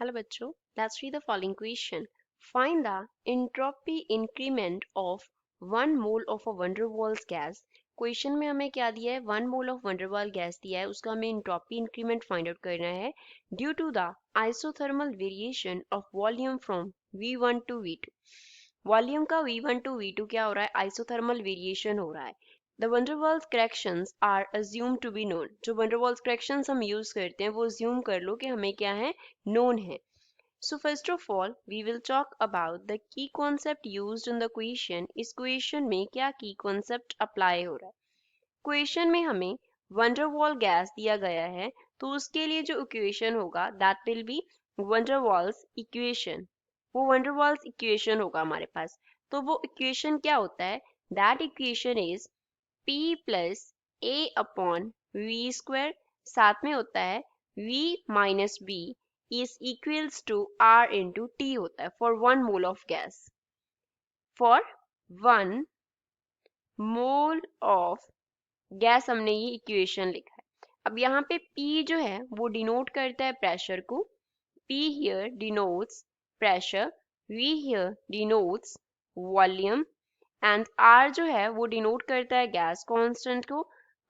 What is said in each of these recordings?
Hello बच्चों, let's read the following question. Find the entropy increment of 1 mole of a van der Waals gas. Question में हमें क्या दिया है? 1 mole of van der Waals gas दिया है, उसका हमें इंट्रोपी इंक्रीमेंट फाइंड आउट करना है due to the isothermal variation of volume from V1 to V2. Volume का V1 टू V2 क्या हो रहा है? आइसोथर्मल वेरिएशन हो रहा है. The van der Waals corrections are assumed to be known. जो van der Waals corrections हम यूज करते हैं वो assume कर लो कि हमें क्या है, known है. So first of all, we will talk about the key concept used in the question. इस question में क्या key concept apply हो रहा है? Question में हमें van der Waals gas दिया गया है, तो उसके लिए जो equation होगा that will be van der Waals equation. वो van der Waals equation होगा हमारे पास. तो वो equation क्या होता है? That equation is P plus A upon V square, साथ में होता है V minus B is equals to R into T होता है for 1 mole of gas. For 1 mole of gas हमने ये इक्वेशन लिखा है. अब यहाँ पे P जो है वो डिनोट करता है प्रेशर को. P here denotes pressure, V here denotes volume and R जो है वो डिनोट करता है गैस कांस्टेंट को.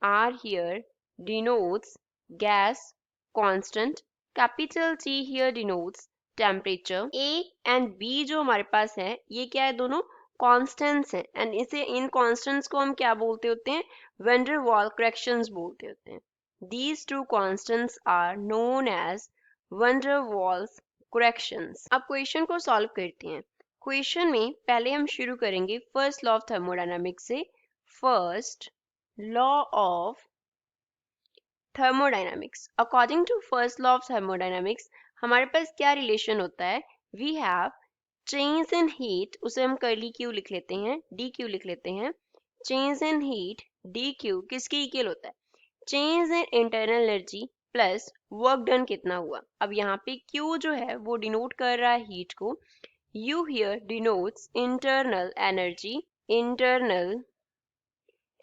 R here denotes gas constant. Capital T here denotes temperature. A and B जो हमारे पास है ये क्या है? दोनों कांस्टेंट्स हैं एंड इसे इन कांस्टेंट्स को हम क्या बोलते होते हैं? वैन डर वाल्स करेक्शंस बोलते होते हैं. These two constants are known as van der Waals corrections. अब क्वेश्चन को सॉल्व करते हैं. क्वेश्चन में पहले हम शुरू करेंगे फर्स्ट लॉ ऑफ थर्मोडायनामिक्स से. First law of thermodynamics. According to first law of thermodynamics हमारे पास क्या रिलेशन होता है? We have change in heat, उसे हम कर्ली क्यू लिख लेते हैं, डी क्यू लिख लेते हैं. Change in heat D Q किसके इक्वल होता है? Change in internal energy plus work done कितना हुआ. अब यहाँ पे क्यू जो है वो डिनोट कर रहा है हीट को. U here denotes internal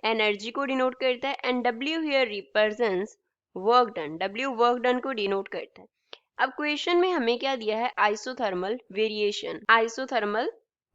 energy को डिनोट करता है and W here represents work done, W work done को डिनोट करता है. अब क्वेश्चन में हमें क्या दिया है? आइसोथर्मल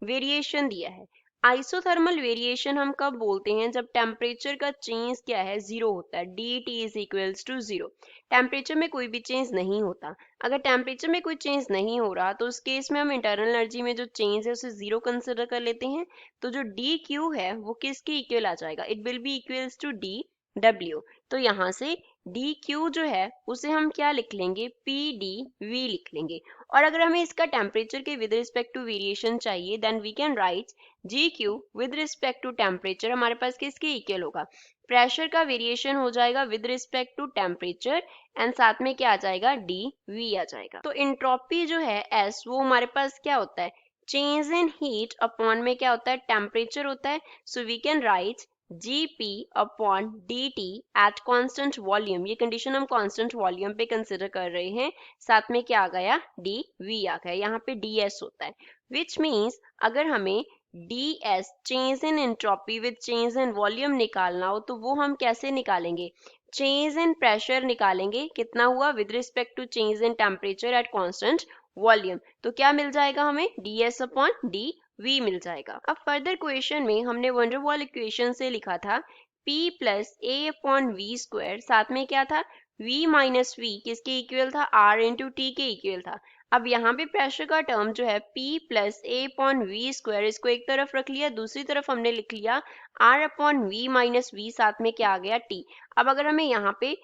वेरिएशन दिया है. आइसोथर्मल वेरिएशन हम कब बोलते हैं? जब टेम्परेचर का चेंज क्या है? जीरो होता है. dt is equals to zero. Temperature में कोई भी चेंज नहीं होता. अगर टेम्परेचर में कोई चेंज नहीं हो रहा तो उस केस में हम इंटरनल एनर्जी में जो चेंज है उसे जीरो कंसिडर कर लेते हैं. तो जो डी क्यू है वो किसके इक्वल आ जाएगा? It will be equals to D W. तो यहाँ से डी क्यू जो है उसे हम क्या लिख लेंगे? पी डी वी लिख लेंगे. और अगर हमें इसका टेम्परेचर के विद रिस्पेक्ट टू वेरिएशन चाहिए then we can write G Q with respect to temperature. हमारे पास किसके इक्वल होगा? प्रेशर का वेरिएशन हो जाएगा with respect to temperature and साथ में क्या आ जाएगा? डी वी आ जाएगा. तो इंट्रोपी जो है एस वो हमारे पास क्या होता है? चेंज इन हीट अपॉन में क्या होता है? टेम्परेचर होता है. So we can write Gp upon dt at constant volume. ये कंडीशन हम कांस्टेंट वॉल्यूम पे कंसिडर कर रहे हैं. साथ में क्या आ गया? dv आ गया. यहाँ पे ds होता है विच मीन्स अगर हमें ds change in entropy with change in volume निकालना हो तो वो हम कैसे निकालेंगे? चेंज इन प्रेशर निकालेंगे. कितना हुआ? With respect to change in temperature at constant volume. तो क्या मिल जाएगा हमें? ds अपॉन डी V मिल जाएगा. अब फर्दर क्वेश्चन में हमने वैन डर वाल्स इक्वेशन से लिखा था P plus A upon V square, साथ में क्या था? V माइनस V किसके इक्वल था? R इंटू T के इक्वल था. अब यहाँ पे प्रेशर का टर्म जो है P plus A upon V square, इसको एक तरफ रख लिया, दूसरी तरफ हमने लिख लिया R upon V minus V, साथ में क्या आ गया? T. अब अगर हमें यहाँ पे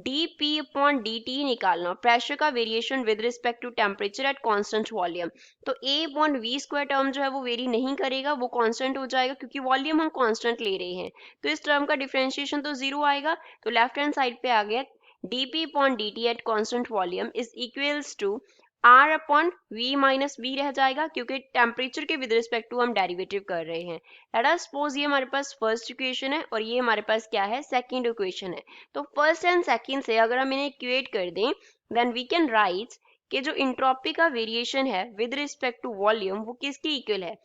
dp अपॉन dt निकालना, प्रेशर का variation with respect to temperature at constant volume, तो a upon v square term जो है वो वेरी नहीं करेगा, वो कांस्टेंट हो जाएगा क्योंकि वॉल्यूम हम कांस्टेंट ले रहे हैं. तो इस टर्म का डिफरेंशिएशन तो जीरो आएगा. तो लेफ्ट हैंड साइड पे आ गया dp upon dt at constant volume is equals to R upon V minus V रह जाएगा क्योंकि टेम्परेचर के विद रिस्पेक्ट टू हम डेरिवेटिव कर रहे हैं. लेट अस सपोज ये हमारे पास फर्स्ट इक्वेशन है और ये हमारे पास क्या है? सेकंड इक्वेशन है. तो फर्स्ट एंड सेकंड से अगर हम इन्हें इक्वेट कर दें देन वी कैन राइट कि जो इंट्रोपी का वेरिएशन है विद रिस्पेक्ट टू वॉल्यूम वो किसके इक्वल है?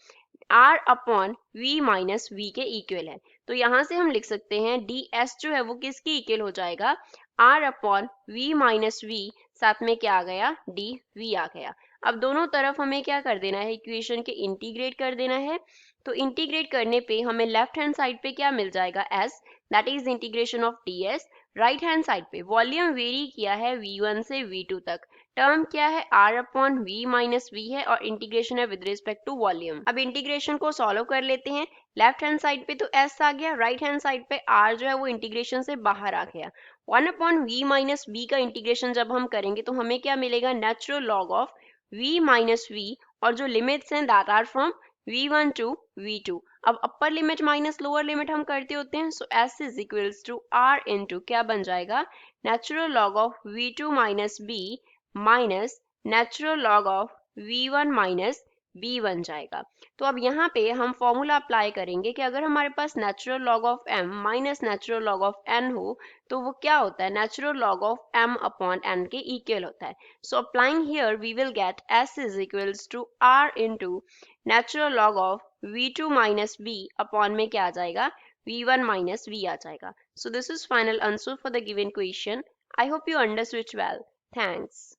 R upon V minus V के इक्वल है. तो यहाँ से हम लिख सकते हैं ds जो है वो किसके इक्वल हो जाएगा? R upon V minus V, साथ में क्या आ गया, डी वी आ गया। अब दोनों तरफ हमें क्या कर देना है, इक्वेशन के इंटीग्रेट कर देना है। तो इंटीग्रेट करने पे हमें लेफ्ट हैंड साइड पे क्या मिल जाएगा, S, that is integration of D S. Right hand side पे वॉल्यूम वेरी किया है v1 से v2 तक, टर्म क्या है, r upon v minus v है और इंटीग्रेशन है विद रिस्पेक्ट टू वॉल्यूम। अब इंटीग्रेशन को सॉल्व कर लेते हैं। लेफ्ट हैंड साइड पे तो s आ गया, राइट हैंड साइड पे r जो है वो इंटीग्रेशन से बाहर आ गया। 1 अपॉन v माइनस v का इंटीग्रेशन जब हम करेंगे तो हमें क्या मिलेगा, natural log of v minus v, और जो लिमिट्स हैं that are from v1 to v2। अब upper limit minus lower limit हम करते होते हैं, so s is equals to r into क्या बन जाएगा, natural log of v2 minus b minus natural log of v1 minus b बन जाएगा। तो अब यहाँ पे हम फॉर्मूला अप्लाई करेंगे कि अगर हमारे पास natural log of m minus natural log of n हो तो वो क्या होता है, natural log of m upon n के इक्वल होता है। So applying here we will get s is equals to r into natural log of v2 minus b upon में क्या आ जाएगा, v1 माइनस v आ जाएगा। So this is final answer for the given question. I hope you understood well. Thanks.